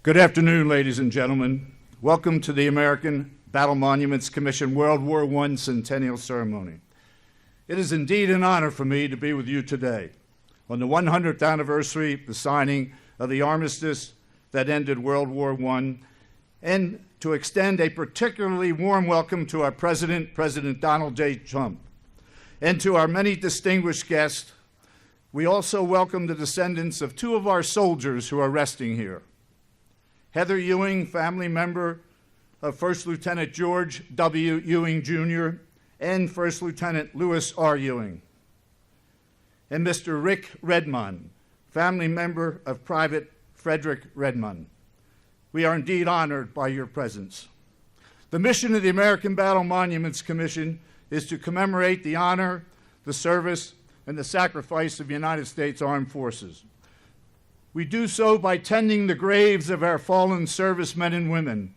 Good afternoon, ladies and gentlemen. Welcome to the American Battle Monuments Commission World War I Centennial Ceremony. It is indeed an honor for me to be with you today on the 100th anniversary of the signing of the armistice that ended World War I, and to extend a particularly warm welcome to our President, President Donald J. Trump, and to our many distinguished guests. We also welcome the descendants of two of our soldiers who are resting here. Heather Ewing, family member of First Lieutenant George W. Ewing, Jr., and First Lieutenant Louis R. Ewing. And Mr. Rick Redmond, family member of Private Frederick Redmond. We are indeed honored by your presence. The mission of the American Battle Monuments Commission is to commemorate the honor, the service, and the sacrifice of the United States Armed Forces. We do so by tending the graves of our fallen servicemen and women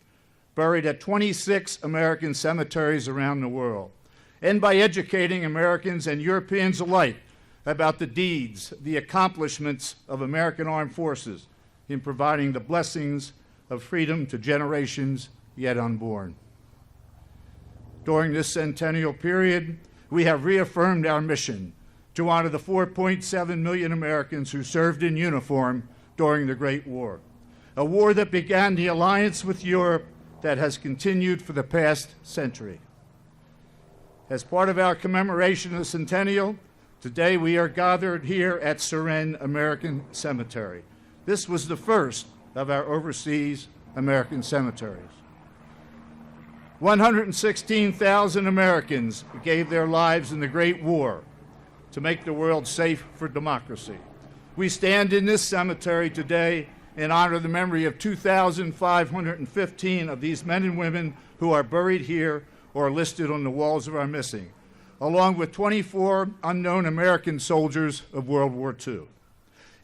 buried at 26 American cemeteries around the world, and by educating Americans and Europeans alike about the deeds, the accomplishments of American armed forces in providing the blessings of freedom to generations yet unborn. During this centennial period, we have reaffirmed our mission to honor the 4.7 million Americans who served in uniform during the Great War, a war that began the alliance with Europe that has continued for the past century. As part of our commemoration of the centennial, today we are gathered here at Suresnes American Cemetery. This was the first of our overseas American cemeteries. 116,000 Americans gave their lives in the Great War to make the world safe for democracy. We stand in this cemetery today and honor the memory of 2,515 of these men and women who are buried here or listed on the walls of our missing, along with 24 unknown American soldiers of World War II.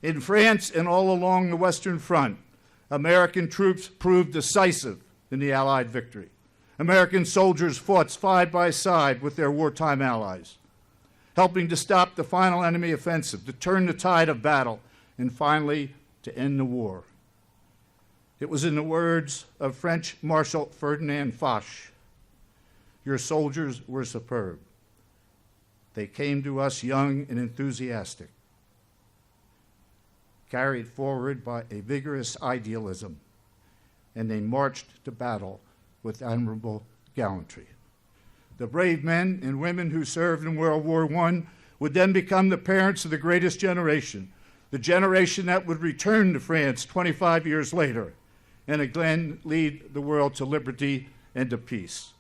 In France and all along the Western Front, American troops proved decisive in the Allied victory. American soldiers fought side by side with their wartime allies, helping to stop the final enemy offensive, to turn the tide of battle, and finally to end the war. It was in the words of French Marshal Ferdinand Foch, "Your soldiers were superb. They came to us young and enthusiastic, carried forward by a vigorous idealism, and they marched to battle with admirable gallantry." The brave men and women who served in World War I would then become the parents of the greatest generation, the generation that would return to France 25 years later and again lead the world to liberty and to peace.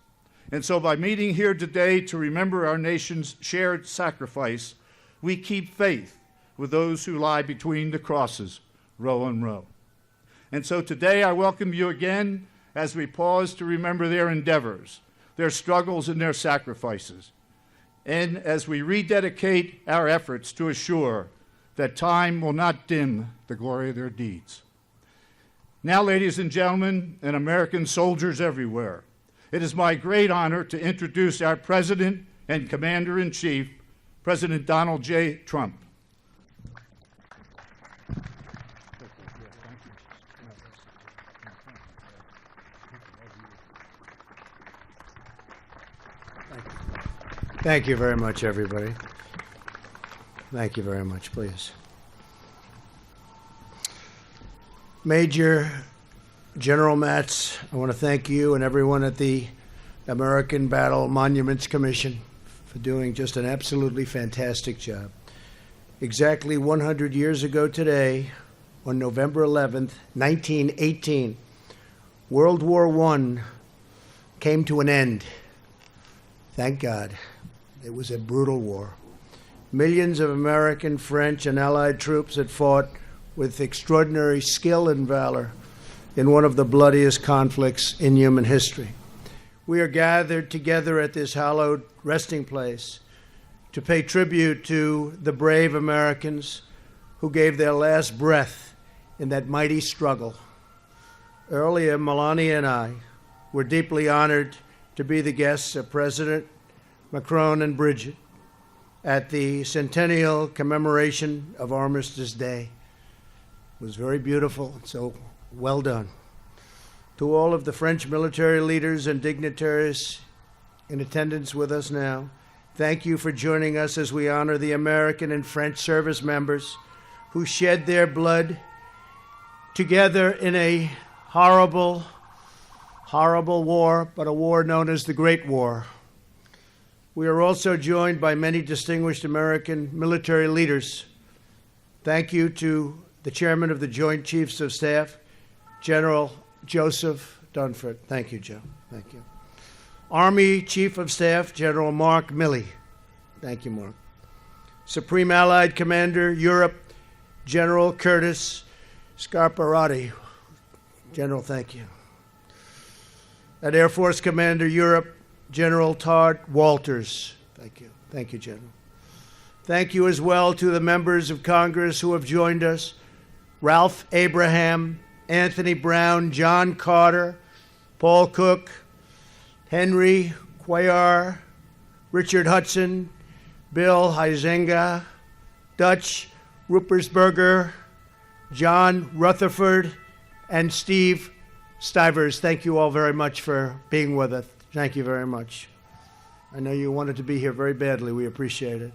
And so by meeting here today to remember our nation's shared sacrifice, we keep faith with those who lie between the crosses, row on row. And so today I welcome you again as we pause to remember their endeavors, their struggles and their sacrifices, and as we rededicate our efforts to assure that time will not dim the glory of their deeds. Now, ladies and gentlemen, and American soldiers everywhere, it is my great honor to introduce our President and Commander-in-Chief, President Donald J. Trump. Thank you very much, everybody. Thank you very much, please. Major General Matz, I want to thank you and everyone at the American Battle Monuments Commission for doing just an absolutely fantastic job. Exactly 100 years ago today, on November 11th, 1918, World War I came to an end. Thank God. It was a brutal war. Millions of American, French, and Allied troops had fought with extraordinary skill and valor in one of the bloodiest conflicts in human history. We are gathered together at this hallowed resting place to pay tribute to the brave Americans who gave their last breath in that mighty struggle. Earlier, Melania and I were deeply honored to be the guests of President Macron and Bridget at the centennial commemoration of Armistice Day. It was very beautiful, so Well done. To all of the French military leaders and dignitaries in attendance with us now, thank you for joining us as we honor the American and French service members who shed their blood together in a horrible, horrible war, but a war known as the Great War. We are also joined by many distinguished American military leaders. Thank you to the Chairman of the Joint Chiefs of Staff, General Joseph Dunford. Thank you, Joe. Thank you. Army Chief of Staff, General Mark Milley. Thank you, Mark. Supreme Allied Commander, Europe, General Curtis Scarparotti. General, thank you. And Air Force Commander, Europe, General Todd Walters. Thank you. Thank you, General. Thank you as well to the members of Congress who have joined us: Ralph Abraham, Anthony Brown, John Carter, Paul Cook, Henry Cuellar, Richard Hudson, Bill Huizenga, Dutch Ruppersberger, John Rutherford, and Steve Stivers. Thank you all very much for being with us. Thank you very much. I know you wanted to be here very badly. We appreciate it.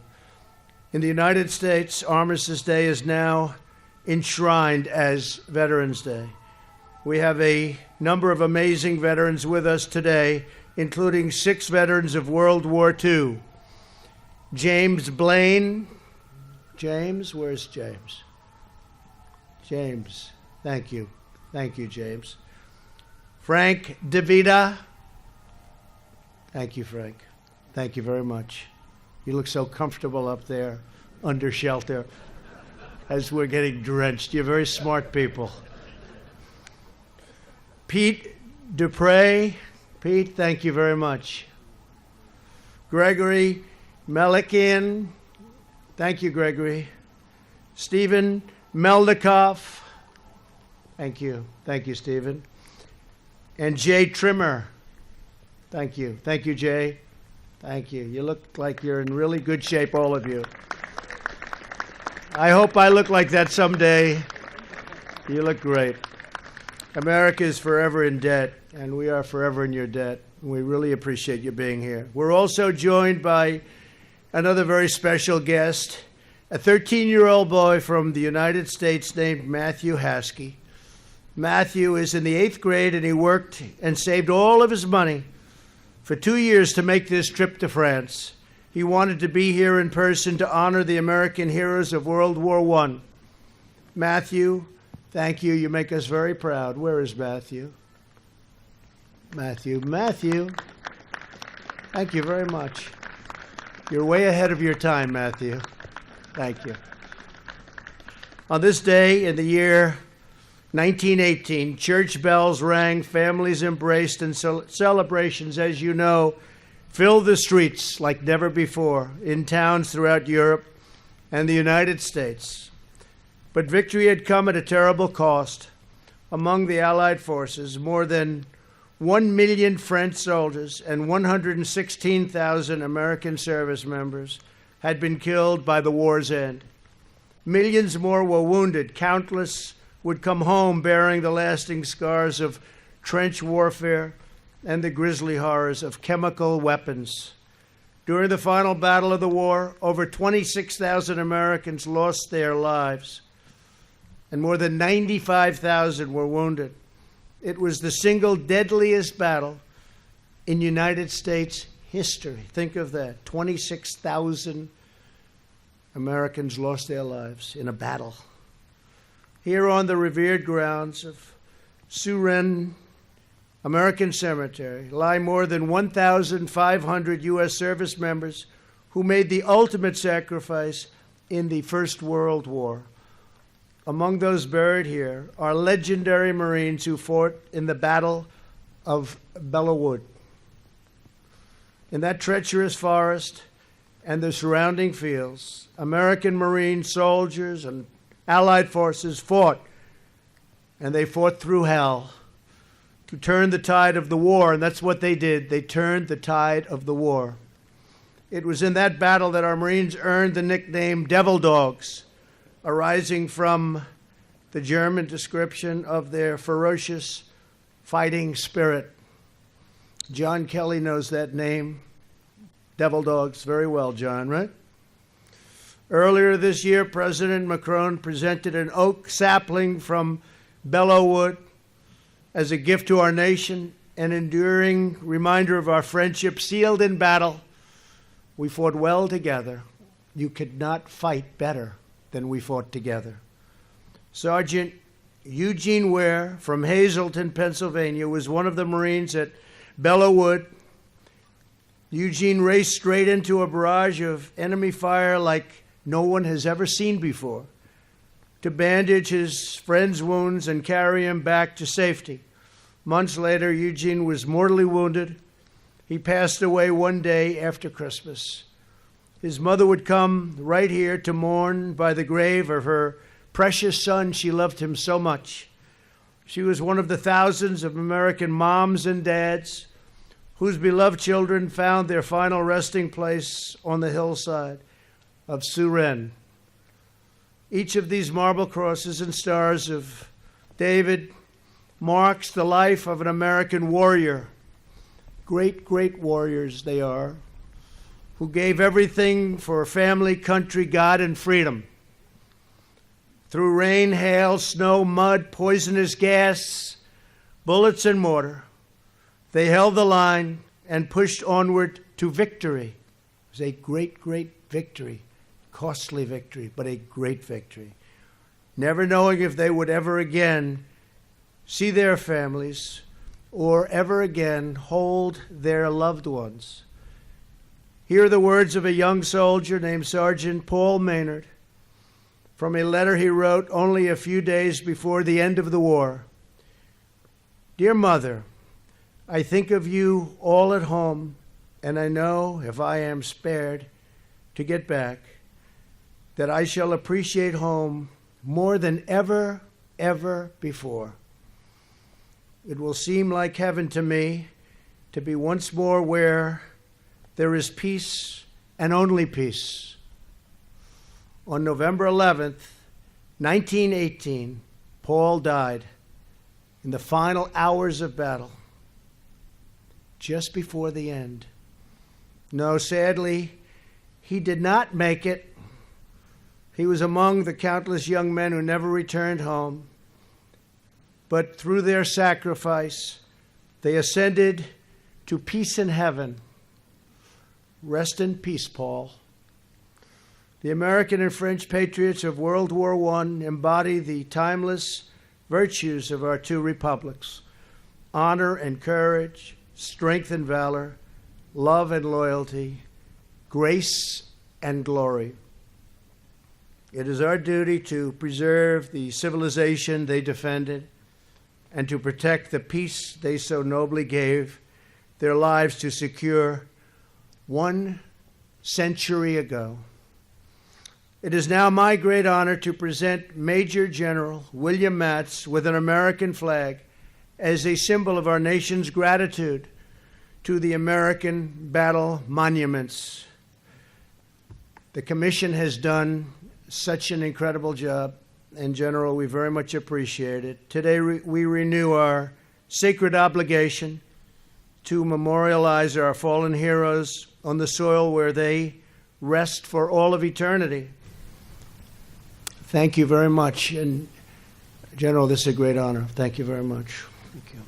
In the United States, Armistice Day is now enshrined as Veterans Day. We have a number of amazing veterans with us today, including 6 veterans of World War II. James Blaine. James, where's James? James, thank you. Thank you, James. Frank DeVita. Thank you, Frank. Thank you very much. You look so comfortable up there under shelter as we're getting drenched. You're very smart people. Pete Dupre. Pete, thank you very much. Gregory Melikian. Thank you, Gregory. Stephen Meldikoff. Thank you. Thank you, Stephen. And Jay Trimmer. Thank you. Thank you, Jay. Thank you. You look like you're in really good shape, all of you. I hope I look like that someday. You look great. America is forever in debt, and we are forever in your debt. We really appreciate you being here. We're also joined by another very special guest, a 13-year-old boy from the United States named Matthew Haskey. Matthew is in the 8th grade, and he worked and saved all of his money for 2 years to make this trip to France. He wanted to be here in person to honor the American heroes of World War I. Matthew, thank you. You make us very proud. Where is Matthew? Matthew. Thank you very much. You're way ahead of your time, Matthew. Thank you. On this day in the year 1918, church bells rang, families embraced, and celebrations, as you know, filled the streets like never before in towns throughout Europe and the United States. But victory had come at a terrible cost. Among the Allied forces, more than 1 million French soldiers and 116,000 American service members had been killed by the war's end. Millions more were wounded. Countless would come home bearing the lasting scars of trench warfare and the grisly horrors of chemical weapons. During the final battle of the war, over 26,000 Americans lost their lives, and more than 95,000 were wounded. It was the single deadliest battle in United States history. Think of that. 26,000 Americans lost their lives in a battle. Here on the revered grounds of Suresnes American Cemetery lie more than 1,500 U.S. service members who made the ultimate sacrifice in the First World War. Among those buried here are legendary Marines who fought in the Battle of Belleau Wood. In that treacherous forest and the surrounding fields, American Marine soldiers and Allied forces fought, and they fought through hell to turn the tide of the war, and that's what they did. They turned the tide of the war. It was in that battle that our Marines earned the nickname Devil Dogs, arising from the German description of their ferocious fighting spirit. John Kelly knows that name. Devil dogs very well, John, right? Earlier this year, President Macron presented an oak sapling from Bellewood as a gift to our nation, an enduring reminder of our friendship sealed in battle. We fought well together. You could not fight better than we fought together. Sergeant Eugene Ware from Hazleton, Pennsylvania, was one of the Marines at Bellewood. Eugene raced straight into a barrage of enemy fire like no one has ever seen before, to bandage his friend's wounds and carry him back to safety. Months later, Eugene was mortally wounded. He passed away one day after Christmas. His mother would come right here to mourn by the grave of her precious son. She loved him so much. She was one of the thousands of American moms and dads whose beloved children found their final resting place on the hillside of Suresnes. Each of these marble crosses and stars of David marks the life of an American warrior. Great, great warriors they are, who gave everything for family, country, God, and freedom. Through rain, hail, snow, mud, poisonous gas, bullets, and mortar, they held the line and pushed onward to victory. It was a great, great victory. Costly victory, but a great victory. Never knowing if they would ever again see their families or ever again hold their loved ones. Here are the words of a young soldier named Sergeant Paul Maynard from a letter he wrote only a few days before the end of the war. Dear Mother, I think of you all at home, and I know if I am spared to get back, that I shall appreciate home more than ever, ever before. It will seem like heaven to me to be once more where there is peace and only peace. On November 11th, 1918, Paul died in the final hours of battle, just before the end. No, sadly, he did not make it. He was among the countless young men who never returned home. But through their sacrifice, they ascended to peace in heaven. Rest in peace, Paul. The American and French patriots of World War I embody the timeless virtues of our two republics: honor and courage, strength and valor, love and loyalty, grace and glory. It is our duty to preserve the civilization they defended and to protect the peace they so nobly gave their lives to secure 1 century ago. It is now my great honor to present Major General William Matz with an American flag as a symbol of our nation's gratitude to the American battle monuments. The Commission has done such an incredible job, and General, we very much appreciate it. Today we renew our sacred obligation to memorialize our fallen heroes on the soil where they rest for all of eternity. Thank you very much. And General, this is a great honor. Thank you very much. Thank you.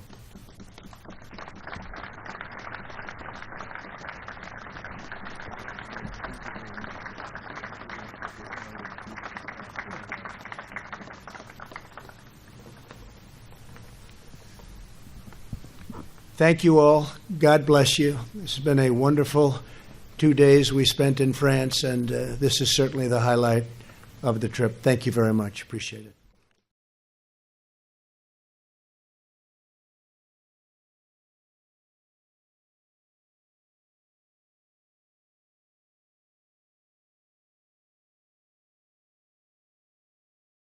Thank you all. God bless you. This has been a wonderful 2 days we spent in France, and this is certainly the highlight of the trip. Thank you very much. Appreciate it.